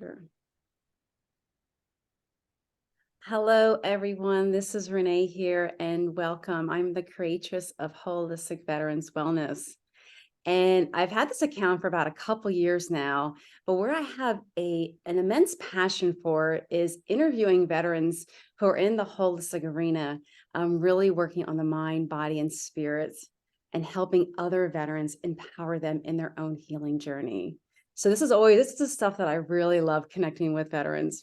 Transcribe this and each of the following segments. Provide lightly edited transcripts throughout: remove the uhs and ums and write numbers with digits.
computer. Hello, everyone. This is Renee here, and welcome. I'm the creatress of Holistic Veterans Wellness. And I've had this account for about a couple years now, but where I have an immense passion for is interviewing veterans who are in the holistic arena, really working on the mind, body, and spirits, and helping other veterans empower them in their own healing journey. So this is the stuff that I really love, connecting with veterans.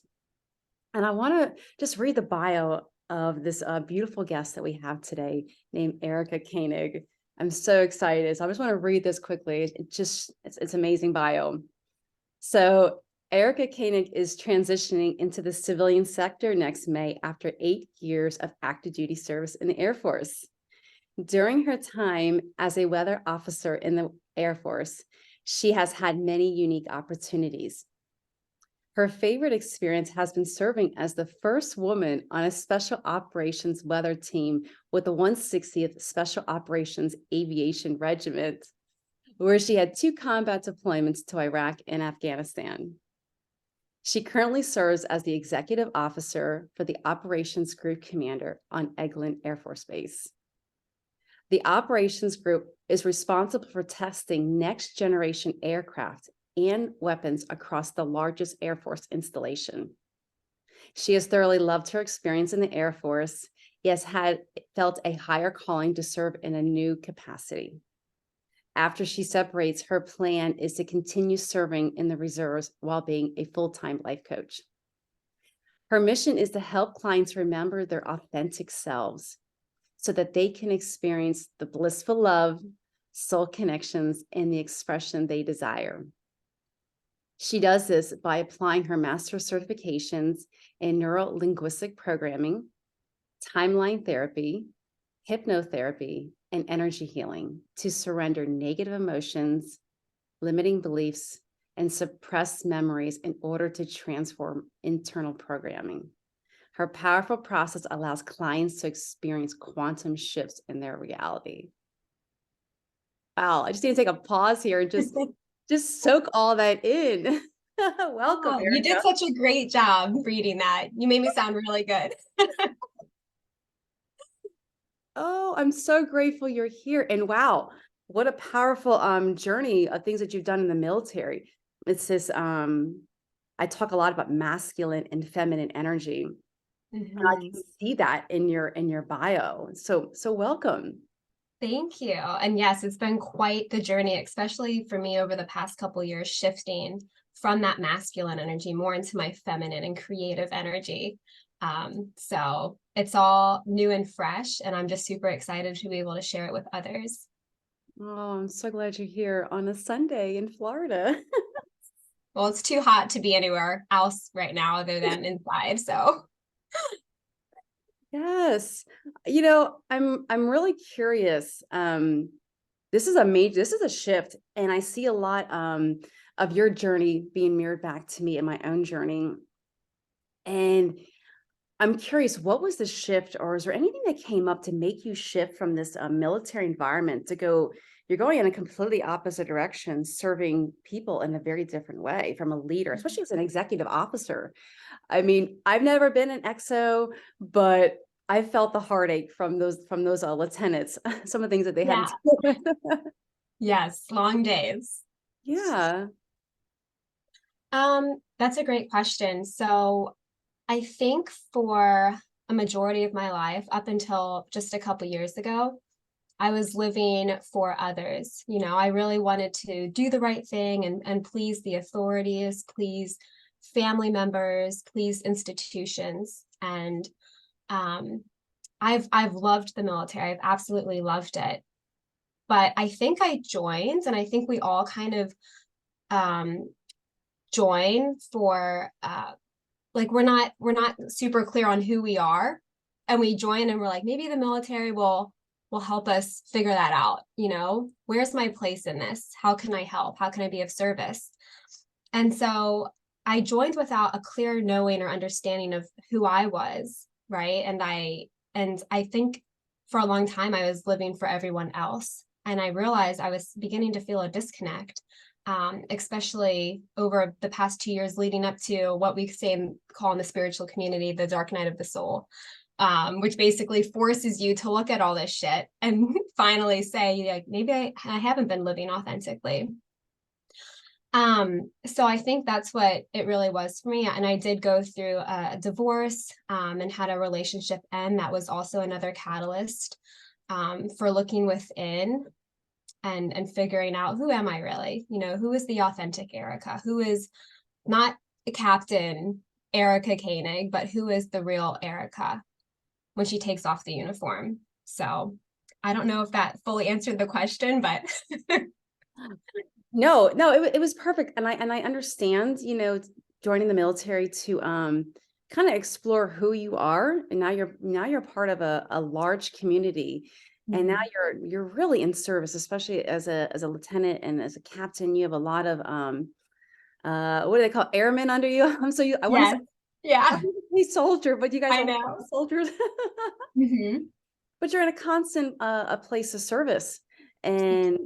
And I want to just read the bio of this beautiful guest that we have today named Erica Koenig. I'm so excited. So I just want to read this quickly. It's amazing bio. So Erica Koenig is transitioning into the civilian sector next May after 8 years of active duty service in the Air Force. During her time as a weather officer in the Air Force, she has had many unique opportunities. Her favorite experience has been serving as the first woman on a special operations weather team with the 160th Special Operations Aviation Regiment, where she had 2 combat deployments to Iraq and Afghanistan. She currently serves as the executive officer for the Operations Group Commander on Eglin Air Force Base. The Operations Group is responsible for testing next generation aircraft and weapons across the largest Air Force installation. She has thoroughly loved her experience in the Air Force. He has felt a higher calling to serve in a new capacity. After she separates, her plan is to continue serving in the reserves while being a full-time life coach. Her mission is to help clients remember their authentic selves so that they can experience the blissful love, soul connections, and the expression they desire. She does this by applying her master's certifications in neuro-linguistic programming, timeline therapy, hypnotherapy, and energy healing to surrender negative emotions, limiting beliefs, and suppressed memories in order to transform internal programming. Her powerful process allows clients to experience quantum shifts in their reality. Wow, I just need to take a pause here and just soak all that in. Welcome, Oh, you Erica. did such a great job reading that. You made me sound really good. Oh, I'm so grateful you're here. And wow, what a powerful journey of things that you've done in the military. It's this I talk a lot about masculine and feminine energy. And I Mhm. can see that in your bio. So welcome. Thank you. And yes, it's been quite the journey, especially for me over the past couple years, shifting from that masculine energy more into my feminine and creative energy. So it's all new and fresh, and I'm just super excited to be able to share it with others. Oh, I'm so glad you're here on a Sunday in Florida. Well, it's too hot to be anywhere else right now other than inside. So Yes. I'm really curious. This is a shift, and I see a lot of your journey being mirrored back to me in my own journey. And I'm curious, what was the shift, or is there anything that came up to make you shift from this military environment to you're going in a completely opposite direction, serving people in a very different way from a leader, especially as an executive officer. I mean, I've never been an XO, but I felt the heartache from those lieutenants, some of the things that they had yeah, to deal with. yes, long days. Yeah. That's a great question. So I think for a majority of my life, up until just a couple years ago, I was living for others. You know, I really wanted to do the right thing and please the authorities, please family members, please institutions. And um, I've loved the military. I've absolutely loved it. But I think I joined, and I think we all kind of um, join for like we're not super clear on who we are, and we join and we're like, maybe the military will help us figure that out. You know, where's my place in this? How can I help? How can I be of service? And so I joined without a clear knowing or understanding of who I was, right? And I think for a long time I was living for everyone else, and I realized I was beginning to feel a disconnect. especially over the past 2 years leading up to what we call in the spiritual community, the dark night of the soul, which basically forces you to look at all this shit and finally say, like, maybe I haven't been living authentically. So I think that's what it really was for me. And I did go through a divorce, and had a relationship end. That was also another catalyst, for looking within and figuring out, who am I really? Who is the authentic Erica? Who is not Captain Erica Koenig, but who is the real Erica when she takes off the uniform? So I don't know if that fully answered the question, but No, no, it was perfect. And I understand, joining the military to kind of explore who you are. And now you're part of a large community. And now you're really in service, especially as a lieutenant and as a captain. You have a lot of what do they call, airmen under you? So I want to yes, say, I yeah, want to say soldier, but you guys I are know. soldiers. Hmm. But you're in a constant a place of service. And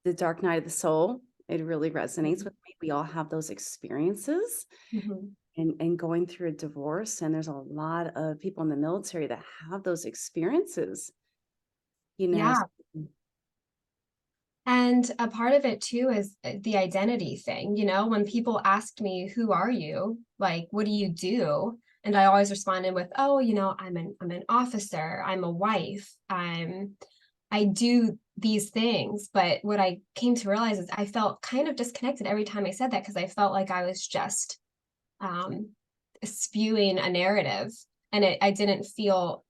the dark night of the soul, it really resonates with me. We all have those experiences, Hmm. and going through a divorce, and there's a lot of people in the military that have those experiences, you know. Yeah. And a part of it too is the identity thing. When people asked me, who are you? Like, what do you do? And I always responded with, oh, I'm an officer, I'm a wife, I do these things. But what I came to realize is I felt kind of disconnected every time I said that, because I felt like I was just um, spewing a narrative, and I didn't feel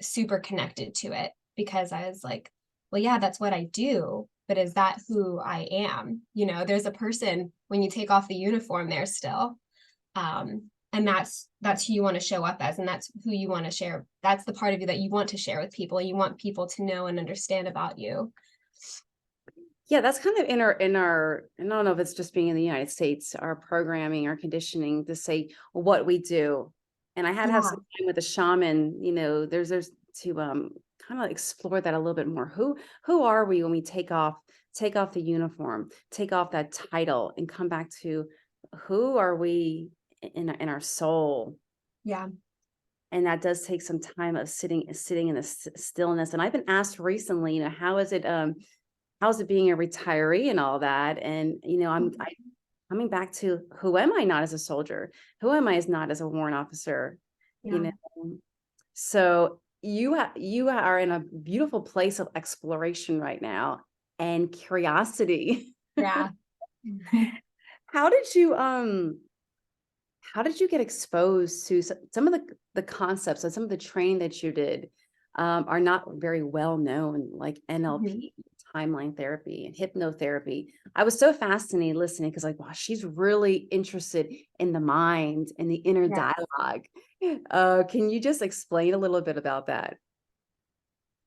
super connected to it, because I was like, well, yeah, that's what I do, but is that who I am? There's a person when you take off the uniform there still. And that's who you want to show up as, and that's who you want to share. That's the part of you that you want to share with people. You want people to know and understand about you. Yeah, that's kind of in our, I don't know if it's just being in the United States, our programming, our conditioning to say what we do. And I had to have Yeah. some time with a shaman, there's to kind of explore that a little bit more. Who are we when we take off the uniform, take off that title, and come back to who are we in our soul? Yeah. And that does take some time of sitting in the stillness. And I've been asked recently, how's it being a retiree and all that? And Mhm. I coming back to, who am I not as a soldier? Who am I as not as a warrant officer? You Yeah. know, so you are in a beautiful place of exploration right now and curiosity. Yeah. How did you how did you get exposed to some of the concepts and some of the training that you did are not very well known, like Mhm. NLP, timeline therapy, and hypnotherapy. I was so fascinated listening because, like, wow, she's really interested in the mind and the inner Yeah. dialogue. Can you just explain a little bit about that?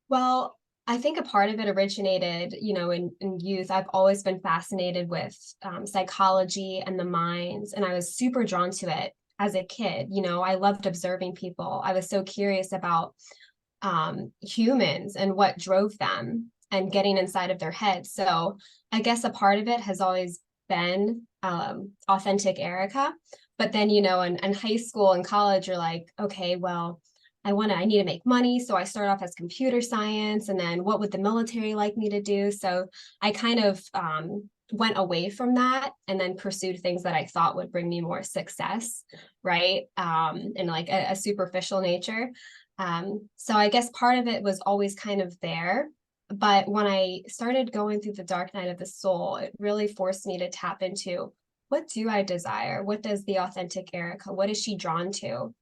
Well, I think a part of it originated, in youth. I've always been fascinated with psychology and the minds, and I was super drawn to it as a kid. I loved observing people. I was so curious about humans and what drove them and getting inside of their heads. So I guess a part of it has always been authentic Erica. But then, in high school and college, you're like, okay, well, I need to make money. So I start off as computer science. And then what would the military like me to do? So I kind of went away from that and then pursued things that I thought would bring me more success, right? In like a superficial nature. So I guess part of it was always kind of there. But when I started going through the dark night of the soul, it really forced me to tap into, what do I desire? What does the authentic Erica, what is she drawn to?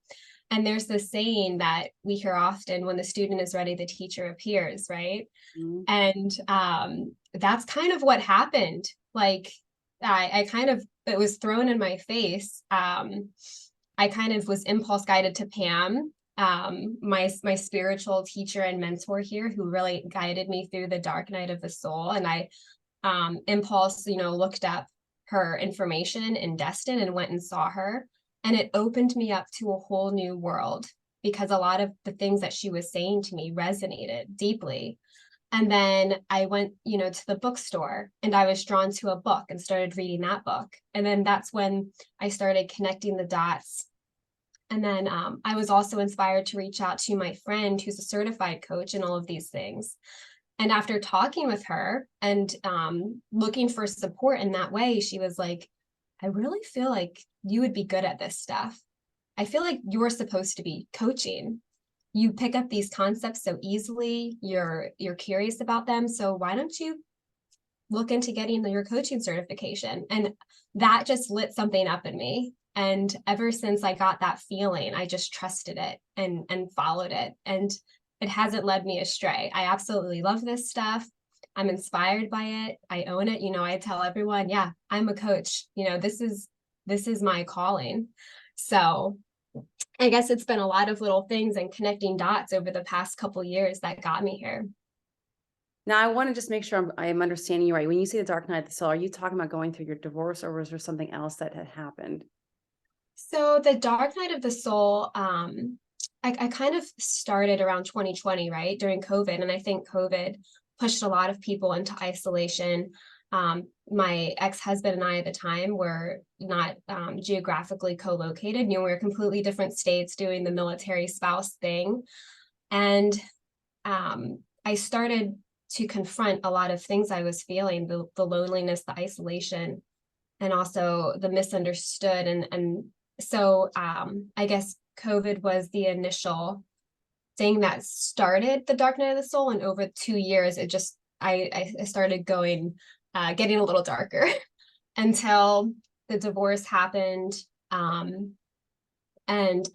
And there's this saying that we hear often: when the student is ready, the teacher appears, right? Mhm. And that's kind of what happened. Like, I kind of, it was thrown in my face. I kind of was impulse guided to Pam, my spiritual teacher and mentor here, who really guided me through the dark night of the soul. And I impulse, looked up her information in Destin and went and saw her. And it opened me up to a whole new world, because a lot of the things that she was saying to me resonated deeply. And then I went, to the bookstore and I was drawn to a book and started reading that book. And then that's when I started connecting the dots. And then I was also inspired to reach out to my friend who's a certified coach in all of these things. And after talking with her and looking for support in that way, she was like, I really feel like you would be good at this stuff. I feel like you're supposed to be coaching. You pick up these concepts so easily. You're curious about them. So why don't you look into getting your coaching certification? And that just lit something up in me. And ever since I got that feeling, I just trusted it and followed it. And it hasn't led me astray. I absolutely love this stuff. I'm inspired by it. I own it. I tell everyone, yeah, I'm a coach. This is my calling. So I guess it's been a lot of little things and connecting dots over the past couple years that got me here. Now, I want to just make sure I'm understanding you right. When you say the dark night of the soul, are you talking about going through your divorce, or was there something else that had happened? So the dark night of the soul, I kind of started around 2020, right, during COVID. And I think COVID pushed a lot of people into isolation. My ex-husband and I at the time were not geographically co-located. We were completely different states doing the military spouse thing. And I started to confront a lot of things I was feeling, the loneliness, the isolation, and also the misunderstood. And so I guess COVID was the initial thing that started the dark night of the soul. And over 2 years, it just, I started getting a little darker until the divorce happened. And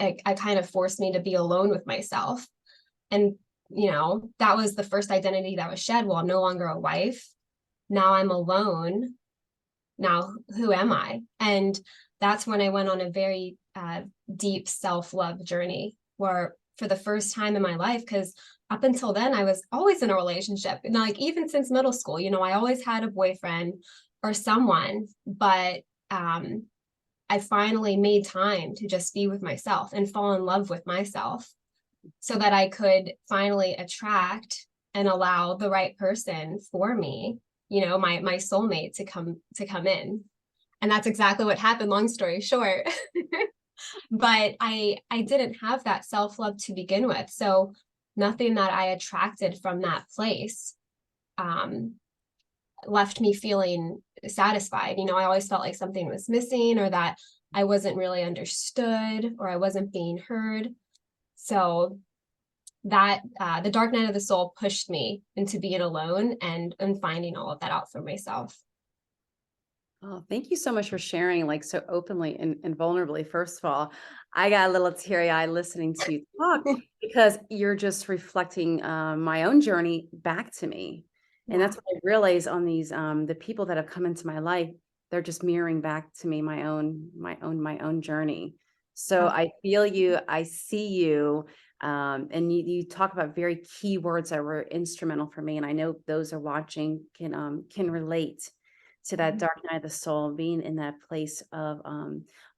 I kind of forced me to be alone with myself. And, that was the first identity that was shed. Well, I'm no longer a wife. Now I'm alone. Now, who am I? And that's when I went on a very deep self-love journey, where for the first time in my life, because up until then, I was always in a relationship. And like, even since middle school, I always had a boyfriend or someone, but I finally made time to just be with myself and fall in love with myself so that I could finally attract and allow the right person for me, my soulmate to come in. And that's exactly what happened, long story short. But I didn't have that self-love to begin with. So nothing that I attracted from that place left me feeling satisfied. I always felt like something was missing, or that I wasn't really understood, or I wasn't being heard. So that the dark night of the soul pushed me into being alone and finding all of that out for myself. Oh, thank you so much for sharing, like, so openly and vulnerably. First of all, I got a little teary-eyed listening to you talk, because you're just reflecting my own journey back to me. And Yeah. that's what I realize on these the people that have come into my life, they're just mirroring back to me my own journey. So Oh, I feel you, I see you, and you talk about very key words that were instrumental for me, and I know those are watching can relate to that dark night of the soul, being in that place of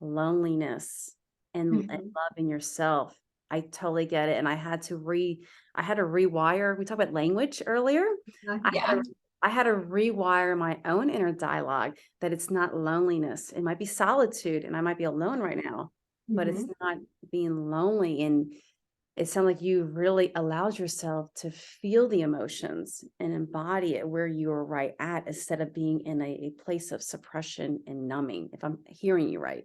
loneliness and mhm. loving yourself. I totally get it. And I had to rewire. We talked about language earlier. I had Yeah. to I had to rewire my own inner dialogue, that it's not loneliness. It might be solitude, and I might be alone right now, but it's Mhm. not being lonely. And it sounds like you really allowed yourself to feel the emotions and embody it where you are right at, instead of being in a place of suppression and numbing, if I'm hearing you right.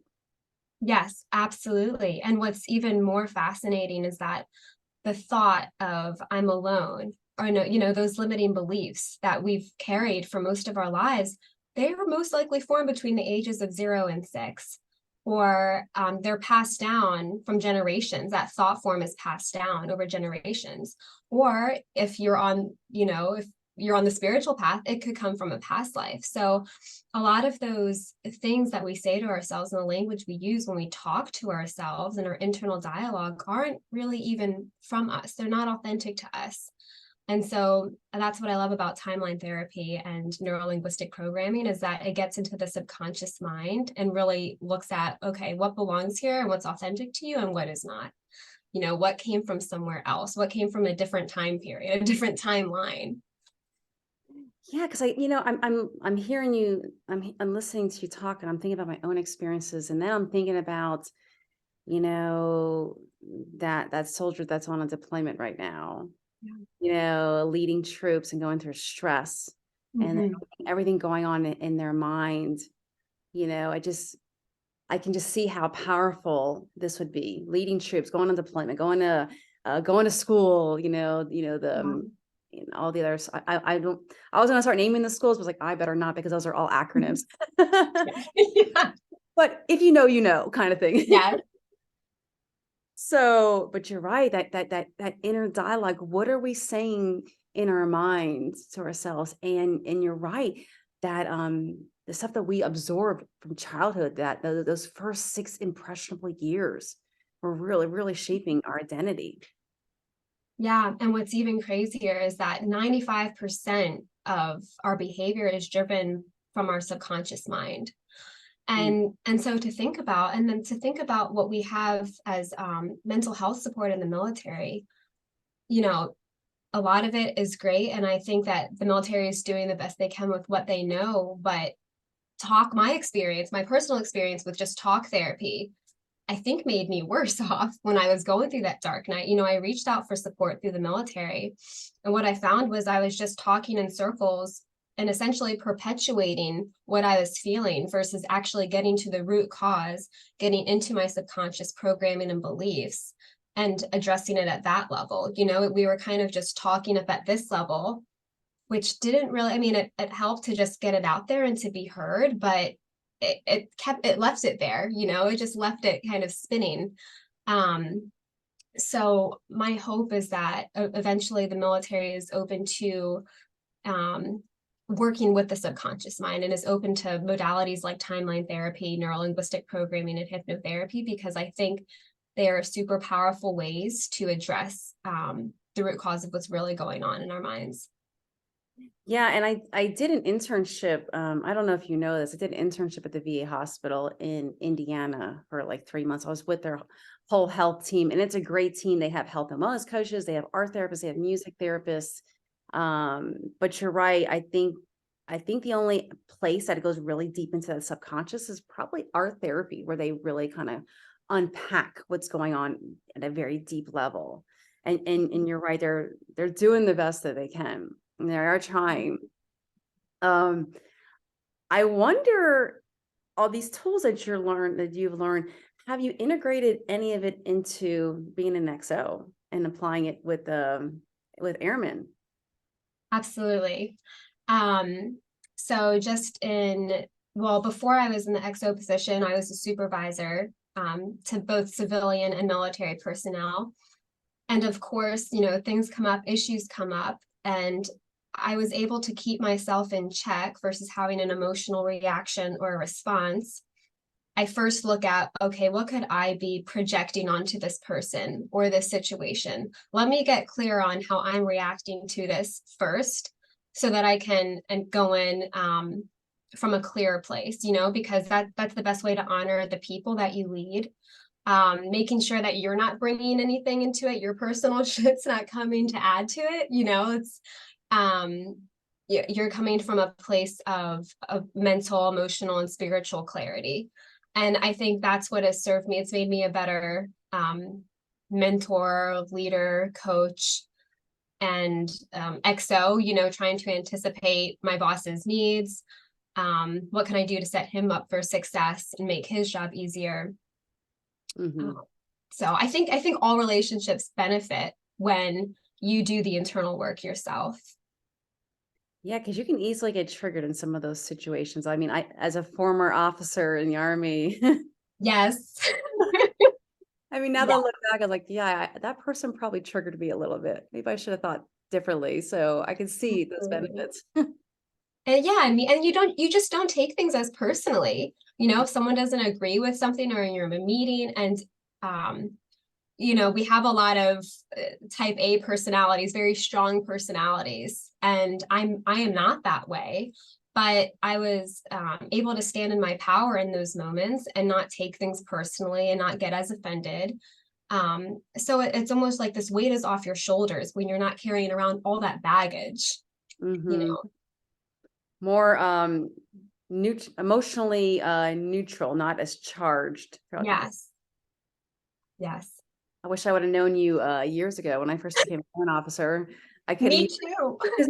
Yes, absolutely. And what's even more fascinating is that the thought of I'm alone, or no, those limiting beliefs that we've carried for most of our lives, they were most likely formed between the ages of 0 and 6, or they're passed down from generations. That thought form is passed down over generations. Or if you're on, if you're on the spiritual path, it could come from a past life. So a lot of those things that we say to ourselves and the language we use when we talk to ourselves and our internal dialogue aren't really even from us. They're not authentic to us. And so that's what I love about timeline therapy and neurolinguistic programming, is that it gets into the subconscious mind and really looks at, okay, what belongs here and what's authentic to you and what is not. What came from somewhere else, what came from a different time period, a different timeline. Yeah, because I'm hearing you, I'm listening to you talk, and I'm thinking about my own experiences, and then I'm thinking about, you know, that soldier that's on a deployment right now, Yeah. leading troops and going through stress, and then Mhm. everything going on in their mind. I can just see how powerful this would be. Leading troops, going on deployment, going to school. Yeah. All the others. I don't. I was gonna start naming the schools, but was like, I better not because those are all acronyms. Yeah. Yeah. But if you know, kind of thing. Yes. So, but you're right. That inner dialogue. What are we saying in our minds to ourselves? And you're right that the stuff that we absorb from childhood, that those first 6 impressionable years, were really really shaping our identity. Yeah, and what's even crazier is that 95% of our behavior is driven from our subconscious mind. Mm. And so to think about, and then to think about what we have as mental health support in the military, you know, a lot of it is great. And I think that the military is doing the best they can with what they know. But my experience, my personal experience with just talk therapy, I think made me worse off when I was going through that dark night. I reached out for support through the military. And what I found was I was just talking in circles and essentially perpetuating what I was feeling versus actually getting to the root cause, getting into my subconscious programming and beliefs and addressing it at that level. We were kind of just talking up at this level, which didn't really, it helped to just get it out there and to be heard, but it left it there, it just left it kind of spinning. Um, so my hope is that eventually the military is open to um, working with the subconscious mind and is open to modalities like timeline therapy, neurolinguistic programming, and hypnotherapy, because I think they are super powerful ways to address the root cause of what's really going on in our minds. Yeah, and I did an internship. I don't know if you know this. I did an internship at the VA hospital in Indiana for like 3 months. I was with their whole health team, and it's a great team. They have health and wellness coaches, they have art therapists, they have music therapists. But you're right. I think the only place that it goes really deep into the subconscious is probably art therapy, where they really kind of unpack what's going on at a very deep level. And you're right, they're doing the best that they can. They are trying. Um, I wonder, all these tools that you've learned, have you integrated any of it into being an XO and applying it with airmen? Absolutely. Um, so before I was in the XO position, I was a supervisor to both civilian and military personnel. And of course, things come up, issues come up, and I was able to keep myself in check versus having an emotional reaction or a response. I first look at, okay, what could I be projecting onto this person or this situation? Let me get clear on how I'm reacting to this first so that I can and go in from a clear place, because that's the best way to honor the people that you lead. Making sure that you're not bringing anything into it, your personal shit's not coming to add to it, it's um, you're coming from a place of mental, emotional, and spiritual clarity. And I think that's what has served me. It's made me a better mentor, leader, coach, and XO, trying to anticipate my boss's needs. What can I do to set him up for success and make his job easier? Hmm. Um, so I think all relationships benefit when you do the internal work yourself. Yeah, because you can easily get triggered in some of those situations. I mean, as a former officer in the Army, Yes. I mean, now that I Yeah, look back, I was like, yeah, that person probably triggered me a little bit. Maybe I should have thought differently. So I can see those absolutely. benefits. And yeah, and you just don't take things as personally. If someone doesn't agree with something or you're in a meeting and um, we have a lot of type A personalities, very strong personalities, and I am not that way. But I was able to stand in my power in those moments and not take things personally and not get as offended. So it's almost like this weight is off your shoulders when you're not carrying around all that baggage, you Hmm. know. more emotionally neutral, not as charged. Yes. Yes. I wish I would have known you years ago when I first became a warrant officer. I could have, Me too. because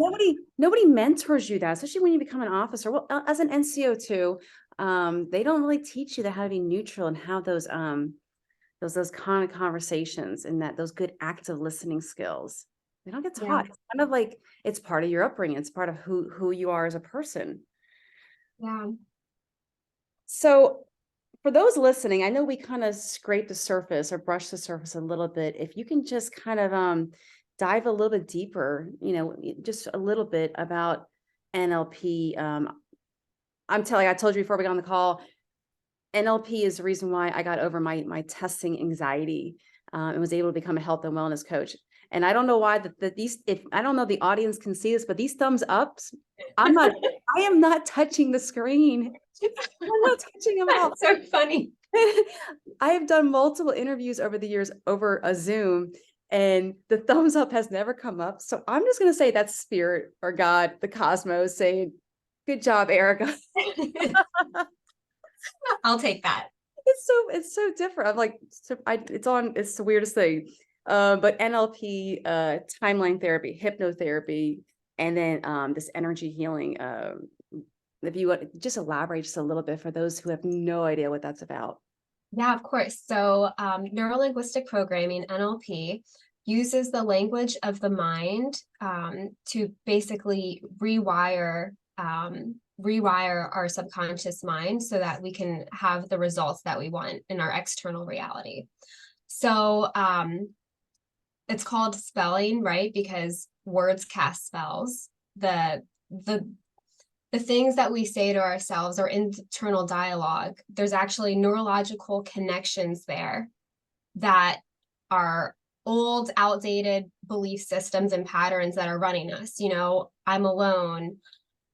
nobody mentors you that, especially when you become an officer. Well, as an NCO too, they don't really teach you that how to be neutral and how those kind of conversations and that those good active listening skills. They don't get Yeah. taught. It's kind of like it's part of your upbringing. It's part of who you are as a person. Yeah. So for those listening, I know we kind of scraped the surface or brushed the surface a little bit. If you can just kind of dive a little bit deeper, just a little bit about NLP. I told you before we got on the call, NLP is the reason why I got over my testing anxiety and was able to become a health and wellness coach. And I don't know why if I don't know the audience can see this, but these thumbs ups, I am not touching the screen. I'm not touching them at all. That's so funny. I have done multiple interviews over the years over a Zoom, and the thumbs up has never come up. So I'm just going to say that's spirit or God, the cosmos saying, good job, Erica. I'll take that. It's so different. I'm like, it's the weirdest thing. But NLP, timeline therapy, hypnotherapy, and then this energy healing. If you would just elaborate just a little bit for those who have no idea what that's about. Yeah, of course. So neurolinguistic programming, NLP, uses the language of the mind to basically rewire our subconscious mind so that we can have the results that we want in our external reality. So it's called spelling, right? Because words cast spells. The things that we say to ourselves or internal dialogue, there's actually neurological connections there that are old, outdated belief systems and patterns that are running us. I'm alone,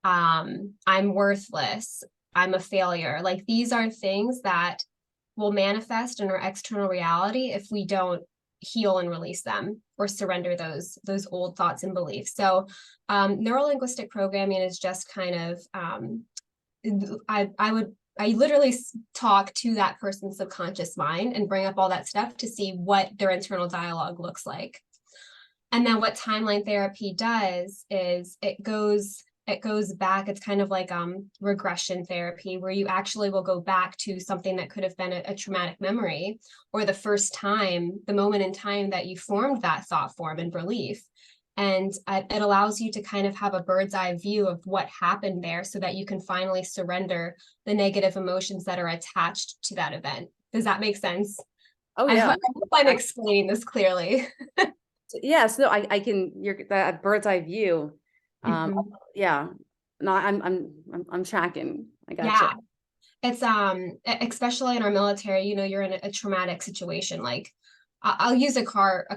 I'm worthless, I'm a failure. Like these are things that will manifest in our external reality if we don't heal and release them or surrender those old thoughts and beliefs. So neurolinguistic programming is just kind of I literally talk to that person's subconscious mind and bring up all that stuff to see what their internal dialogue looks like. And then what timeline therapy does is it goes back. It's kind of like regression therapy, where you actually will go back to something that could have been a traumatic memory, or the first time, the moment in time that you formed that thought form and belief. And it allows you to kind of have a bird's eye view of what happened there so that you can finally surrender the negative emotions that are attached to that event. Does that make sense? Oh I yeah. hope I'm explaining this clearly. Yes, no, I can, you're that bird's eye view. Mhm. Yeah, no, I'm tracking. I gotcha. Yeah. It's especially in our military, you're in a traumatic situation. Like I'll use a car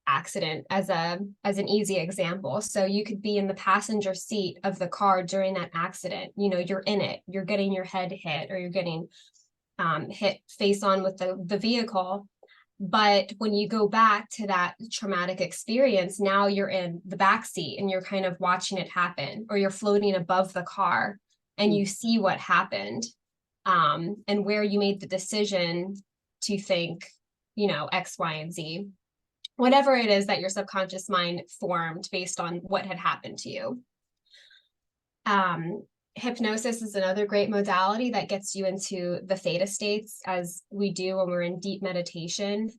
accident as an easy example. So you could be in the passenger seat of the car during that accident. You're in it, you're getting your head hit, or you're getting hit face on with the vehicle. But when you go back to that traumatic experience, now you're in the back seat and you're kind of watching it happen, or you're floating above the car and you see what happened, and where you made the decision to think, X, Y, and Z, whatever it is that your subconscious mind formed based on what had happened to you. Hypnosis is another great modality that gets you into the theta states, as we do when we're in deep meditation.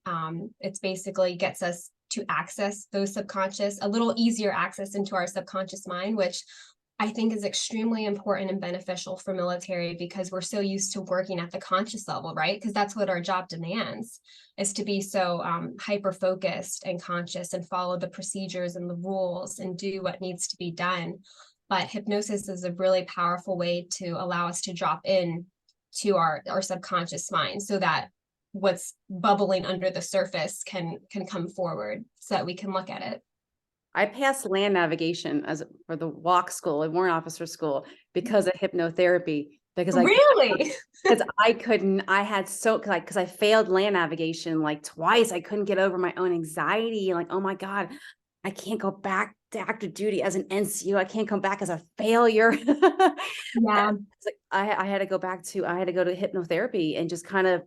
It's basically gets us to access those a little easier access into our subconscious mind, which I think is extremely important and beneficial for military, because we're so used to working at the conscious level, right? Because that's what our job demands, is to be so hyper focused and conscious and follow the procedures and the rules and do what needs to be done. But hypnosis is a really powerful way to allow us to drop in to our subconscious mind, so that what's bubbling under the surface can come forward, so that we can look at it. I passed land navigation for the walk school and warrant officer school because of hypnotherapy. Because Really? because I failed land navigation like twice. I couldn't get over my own anxiety. Like, oh my God, I can't go back active duty as an NCO. I can't come back as a failure. Yeah. It's like I had to go back to I had to go to hypnotherapy and just kind of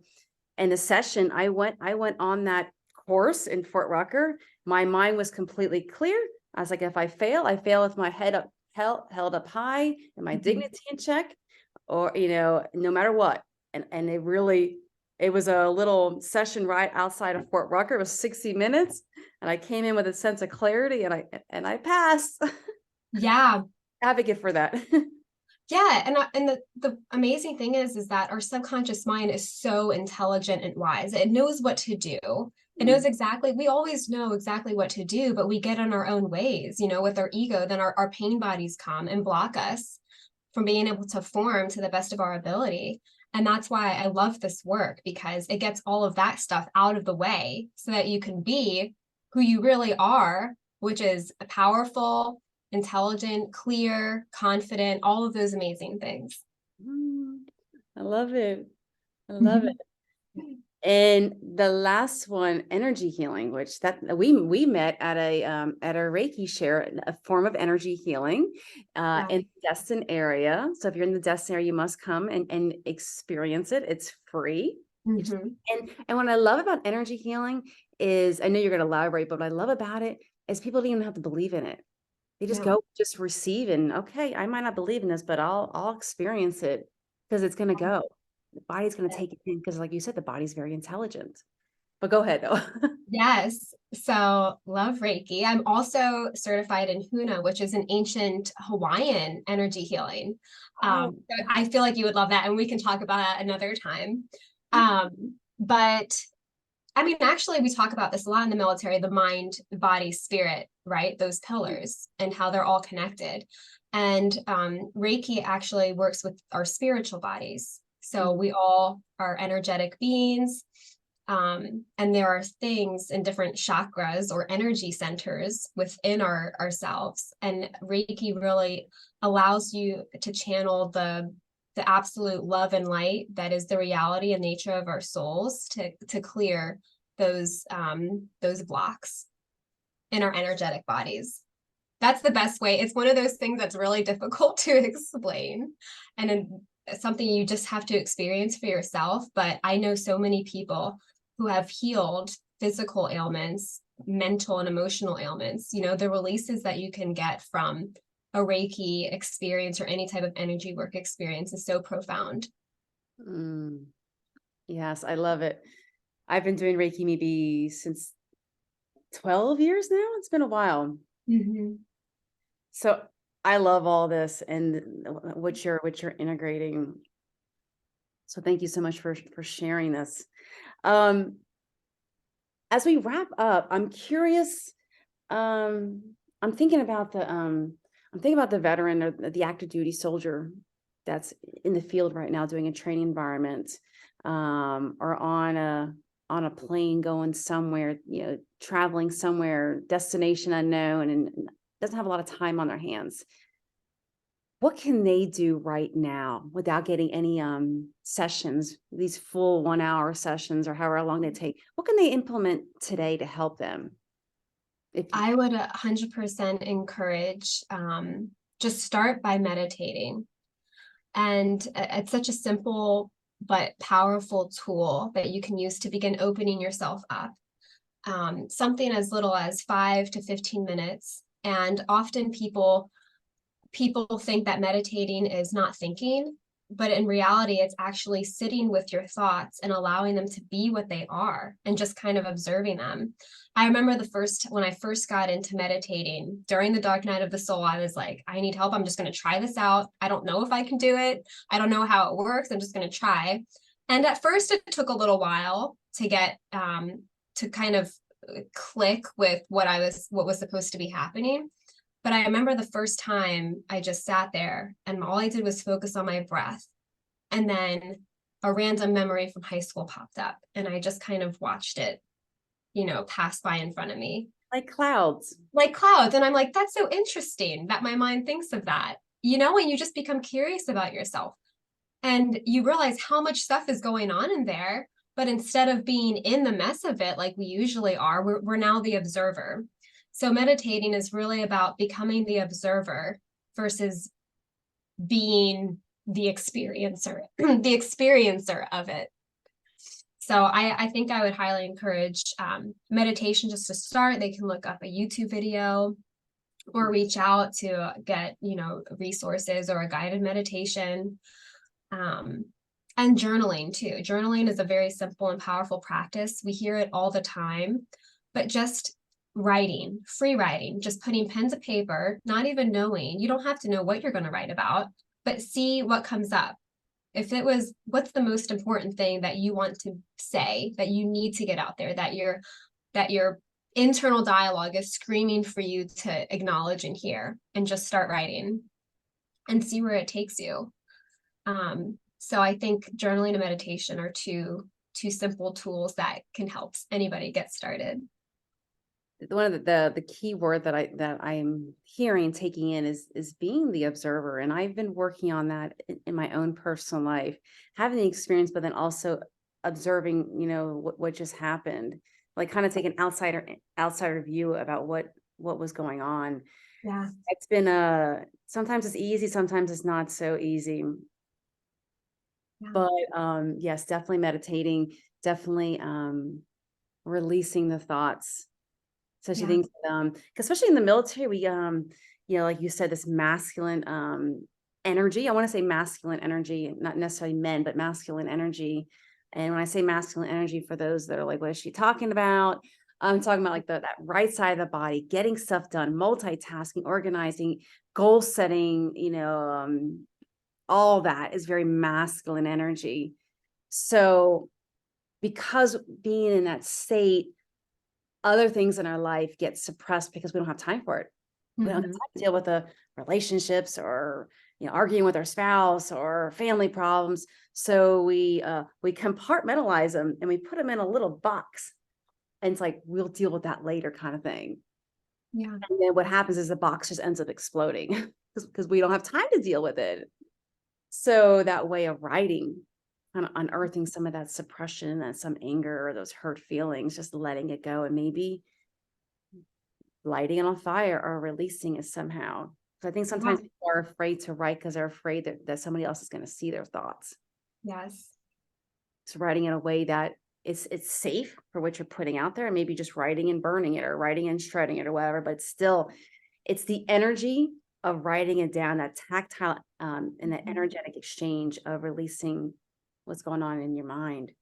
in the session I went on that course in Fort Rucker. My mind was completely clear. I was like, if I fail, I fail with my head up held up high and my Mhm. dignity in check, or no matter what. And it was a little session right outside of Fort Rucker. It was 60 minutes, and I came in with a sense of clarity, and I passed. Yeah. Advocate for that. Yeah, and the amazing thing is that our subconscious mind is so intelligent and wise. It knows what to do. It knows exactly, we always know exactly what to do, but we get in our own ways, with our ego, then our pain bodies come and block us from being able to form to the best of our ability. And that's why I love this work, because it gets all of that stuff out of the way so that you can be who you really are, which is powerful, intelligent, clear, confident, all of those amazing things. Mm, I love it. I love Mhm. it. And the last one, energy healing, which that we met at a Reiki share, a form of energy healing Yeah. in the Destin area. So if you're in the Destin area, you must come and experience it. It's free. Mhm. And what I love about energy healing is, I know you're going to elaborate, but what I love about it is people don't even have to believe in it. They just Yeah. go, just receive, and okay, I might not believe in this, but I'll experience it because it's going to go. The body's going to take it in because, like you said, the body's very intelligent. But go ahead though. Yes. So love Reiki. I'm also certified in Huna, which is an ancient Hawaiian energy healing. Oh, So I feel like you would love that, and we can talk about that another time. But I mean, actually, we talk about this a lot in the military, the mind, the body, spirit, right? Those pillars and how they're all connected. And Reiki actually works with our spiritual bodies. So we all are energetic beings. And there are things in different chakras or energy centers within ourselves. And Reiki really allows you to channel the absolute love and light that is the reality and nature of our souls to clear those blocks in our energetic bodies. That's the best way. It's one of those things that's really difficult to explain, and something you just have to experience for yourself. But I know so many people who have healed physical ailments, mental and emotional ailments. The releases that you can get from a Reiki experience or any type of energy work experience is so profound. mm, yes, I love it. I've been doing Reiki maybe since 12 years now. It's been a while. Mhm. So I love all this and what you're integrating. So thank you so much for sharing this. Um, as we wrap up, I'm curious. I'm thinking about the veteran or the active duty soldier that's in the field right now doing a training environment, or on a plane going somewhere, traveling somewhere, destination unknown, and doesn't have a lot of time on their hands. What can they do right now without getting any sessions, these full 1 hour sessions or however long they take? What can they implement today to help them? If I would 100% encourage, just start by meditating. And it's such a simple but powerful tool that you can use to begin opening yourself up. Something as little as 5 to 15 minutes. And often people think that meditating is not thinking, but in reality, it's actually sitting with your thoughts and allowing them to be what they are and just kind of observing them. I remember when I first got into meditating during the dark night of the soul, I was like, I need help. I'm just going to try this out. I don't know if I can do it. I don't know how it works. I'm just going to try. And at first, it took a little while to get to kind of click with what was supposed to be happening. But I remember the first time I just sat there and all I did was focus on my breath. And then a random memory from high school popped up and I just kind of watched it, pass by in front of me like clouds. like clouds. And I'm like, that's so interesting that my mind thinks of that, and you just become curious about yourself and you realize how much stuff is going on in there. But instead of being in the mess of it like we usually are, we're now the observer. So meditating is really about becoming the observer versus being the experiencer, the experiencer of it. So I think I would highly encourage meditation just to start. They can look up a YouTube video or reach out to get, resources or a guided meditation. And journaling too. Journaling is a very simple and powerful practice. We hear it all the time, but just writing, free writing, just putting pen to paper, not even knowing, you don't have to know what you're going to write about, but see what comes up. If it was, what's the most important thing that you want to say, that you need to get out there, that your internal dialogue is screaming for you to acknowledge and hear, and just start writing and see where it takes you. So I think journaling and meditation are two simple tools that can help anybody get started. One of the key word that I'm hearing, taking in, is being the observer. And I've been working on that in my own personal life, having the experience, but then also observing, what just happened, like kind of take an outsider view about what was going on. Yeah. It's been sometimes it's easy, sometimes it's not so easy. Yeah. But yes, definitely meditating, definitely releasing the thoughts. So she thinks, especially in the military, we, like you said, this masculine energy. I want to say masculine energy, not necessarily men, but masculine energy. And when I say masculine energy, for those that are like, what is she talking about? I'm talking about like that right side of the body, getting stuff done, multitasking, organizing, goal setting, all that is very masculine energy. So because being in that state, other things in our life get suppressed because we don't have time for it. We don't have time to deal with the relationships, or arguing with our spouse, or family problems. So we compartmentalize them and we put them in a little box, and it's like, we'll deal with that later, kind of thing. Yeah. And then what happens is the box just ends up exploding because we don't have time to deal with it. So that way of writing, kind of unearthing some of that suppression and some anger or those hurt feelings, just letting it go, and maybe lighting it on fire or releasing it somehow. So I think sometimes people are afraid to write because they're afraid that somebody else is going to see their thoughts. Yes. So writing in a way that it's safe for what you're putting out there, and maybe just writing and burning it, or writing and shredding it, or whatever, but still, it's the energy of writing it down, that tactile and that energetic exchange of releasing what's going on in your mind.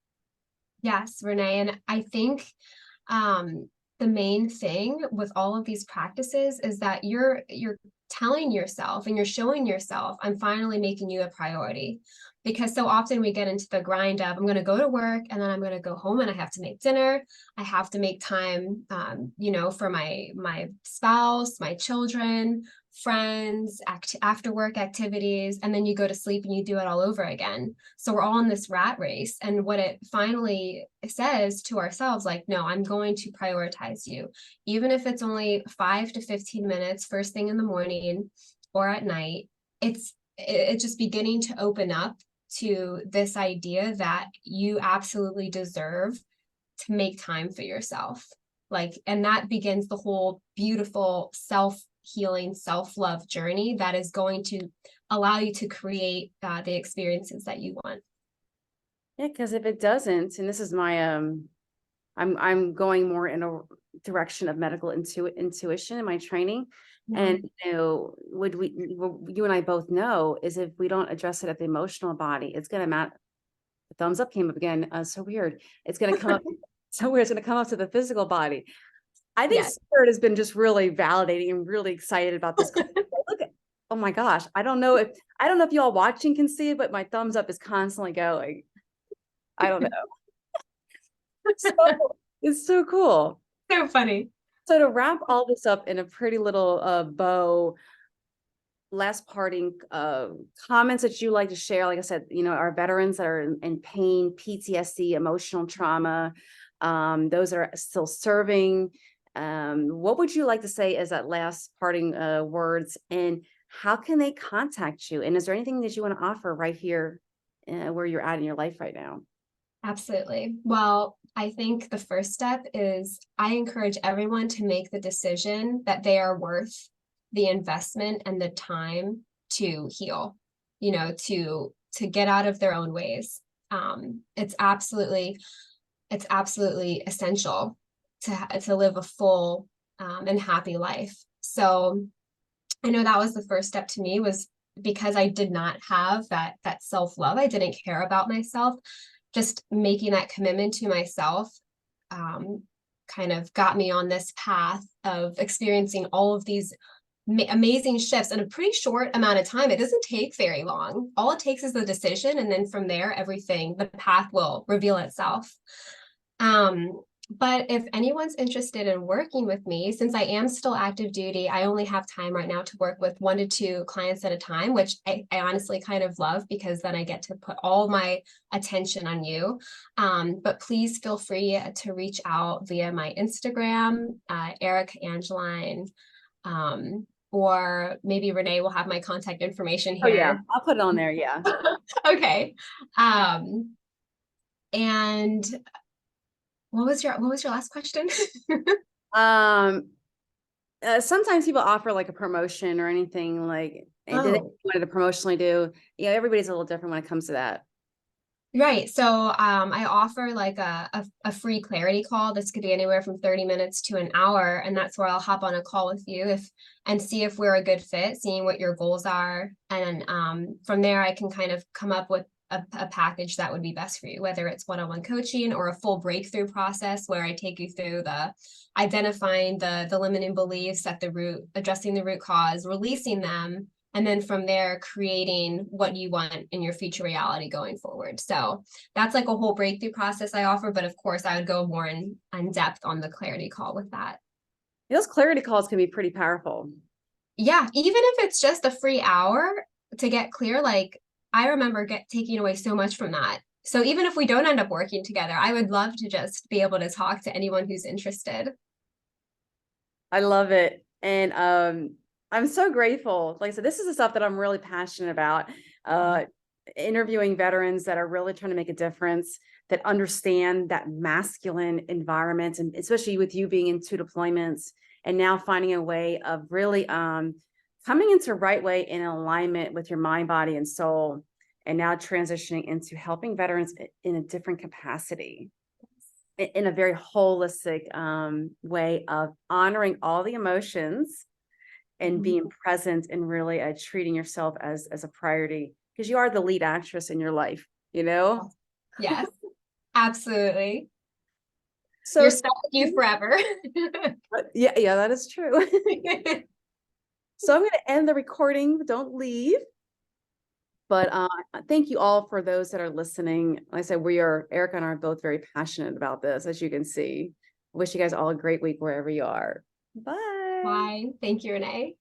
Yes, Renee. And I think the main thing with all of these practices is that you're telling yourself and you're showing yourself, I'm finally making you a priority. Because so often we get into the grind of, I'm going to go to work and then I'm going to go home and I have to make dinner. I have to make time, for my spouse, my children, friends, after work activities, and then you go to sleep and you do it all over again. So we're all in this rat race. And what it finally says to ourselves, like, no, I'm going to prioritize you, even if it's only 5 to 15 minutes first thing in the morning or at night. It's just beginning to open up to this idea that you absolutely deserve to make time for yourself. And that begins the whole beautiful self-healing, self-love journey that is going to allow you to create the experiences that you want. Yeah, because if it doesn't, and this is my I'm going more in a direction of medical intuition in my training. And you and I both know, is if we don't address it at the emotional body, it's going to matter. The thumbs up came up again. So weird. It's going to come up. So weird. It's going to come up to the physical body. I think Spirit has been just really validating and really excited about this. Look at, oh my gosh. I don't know if you all watching can see it, but my thumbs up is constantly going. I don't know. So, it's so cool. So funny. So to wrap all this up in a pretty little bow, last parting comments that you like to share. Like I said, our veterans that are in pain, PTSD, emotional trauma, those that are still serving. What would you like to say as that last parting words, and how can they contact you? And is there anything that you want to offer right here where you're at in your life right now? Absolutely. Well, I think the first step is I encourage everyone to make the decision that they are worth the investment and the time to heal, to get out of their own ways. It's absolutely essential to live a full and happy life. So I know that was the first step to me, was because I did not have that self-love. I didn't care about myself. Just making that commitment to myself um, kind of got me on this path of experiencing all of these amazing shifts in a pretty short amount of time. It doesn't take very long. All it takes is the decision, and then from there, the path will reveal itself. Um, but if anyone's interested in working with me, since I am still active duty, I only have time right now to work with 1 to 2 clients at a time, which I honestly kind of love, because then I get to put all my attention on you. But please feel free to reach out via my Instagram, Eric Angeline, or maybe Renee will have my contact information Oh yeah, here. I'll put it on there. Yeah. Okay. And what was your last question? Um, sometimes people offer like a promotion or anything like, and did they Oh, wanted to promotionally do? Yeah, everybody's a little different when it comes to that. right. So I offer like a free clarity call. This could be anywhere from 30 minutes to an hour. And that's where I'll hop on a call with you and see if we're a good fit, seeing what your goals are. And from there, I can kind of come up with a package that would be best for you, whether it's one-on-one coaching or a full breakthrough process where I take you through the identifying the limiting beliefs at the root, addressing the root cause, releasing them, and then from there creating what you want in your future reality going forward. So that's like a whole breakthrough process I offer, but of course I would go more in depth on the clarity call with that. Those clarity calls can be pretty powerful. Yeah, even if it's just a free hour to get clear, like I remember taking away so much from that. So even if we don't end up working together, I would love to just be able to talk to anyone who's interested. I love it. And I'm so grateful. Like I said, this is the stuff that I'm really passionate about. Interviewing veterans that are really trying to make a difference, that understand that masculine environment, and especially with you being in 2 deployments and now finding a way of really coming into right way in alignment with your mind, body, and soul, and now transitioning into helping veterans in a different capacity, in a very holistic way of honoring all the emotions and being present and really treating yourself as a priority, because you are the lead actress in your life, you know? Yes, absolutely. So You're stuck with you forever. yeah, that is true. So I'm going to end the recording. Don't leave. But thank you all for those that are listening. Like I said, Erica and I are both very passionate about this, as you can see. Wish you guys all a great week wherever you are. Bye. Bye. Thank you, Renee.